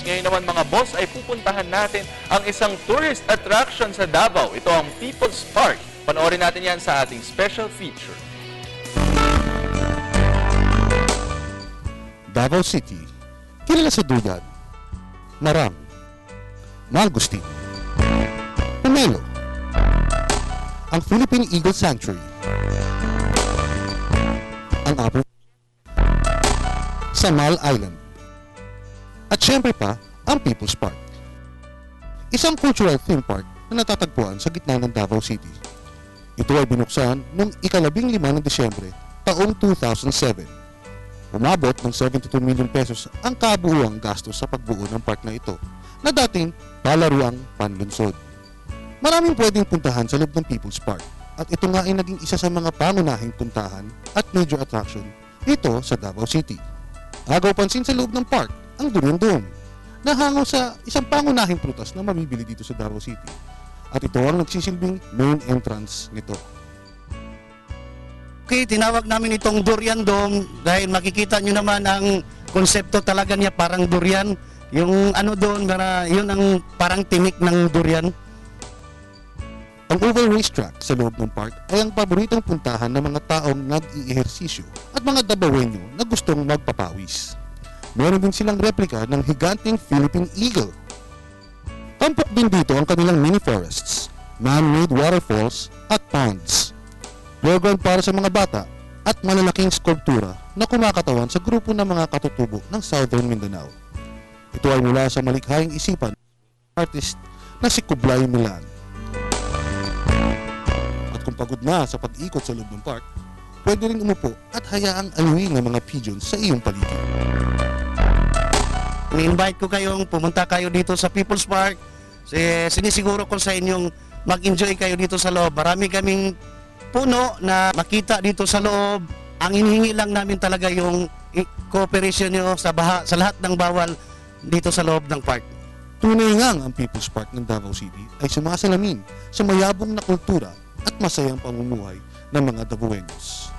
boss. Ngayon naman mga boss ay pupuntahan natin ang isang tourist attraction sa Davao. Ito ang People's Park. Panoorin natin yan sa ating special feature. Davao City, kilala sa duyan, marang, mangustin, pomelo, ang Philippine Eagle Sanctuary, ang Upper Samal Island, at syempre pa ang People's Park. Isang cultural theme park na natatagpuan sa gitna ng Davao City. Ito ay binuksan noong ika-15 ng Disyembre taong 2007. Umabot ng 72 million pesos ang kabuuang gastos sa pagbuo ng park na ito na dating palaruang panlunsod. Maraming pwedeng puntahan sa loob ng People's Park at ito nga ay naging isa sa mga pangunahing puntahan at major attraction dito sa Davao City. Agaw pansin sa loob ng park ang Durian Dome na hango sa isang pangunahing prutas na mabibili dito sa Davao City at ito ang nagsisilbing main entrance nito. Okay, tinawag namin itong Durian Dome dahil makikita nyo naman ang konsepto talaga niya parang durian. Yung ano doon, yun ang parang tinik ng durian. Ang oval racetrack sa loob ng park ay ang paboritong puntahan ng mga taong nag-iihersisyo at mga Davaoenyo na gustong magpapawis. Meron din silang replika ng higanting Philippine Eagle. Tampok din dito ang kanilang mini forests, man-made waterfalls at ponds. Playground para sa mga bata at malalaking skulptura na kumakatawan sa grupo ng mga katutubo ng Southern Mindanao. Ito ay mula sa malikhayang isipan ng artist na si Kublai Milan. At kung pagod na sa pag-ikot sa loob ng park, pwede rin umupo at hayaang aluin ng mga pigeons sa iyong paligid. Ni-invite ko kayong pumunta kayo dito sa People's Park. Sinisiguro ko sa inyong mag-enjoy kayo dito sa loob. Marami kaming puno na makita dito sa loob. Ang hinihingi lang namin talaga yung cooperation nyo sa lahat ng bawal dito sa loob ng park. Tunay ngang ang People's Park ng Davao City ay sumasalamin sa mayabong na kultura at masayang pamumuhay ng mga Davaoenos.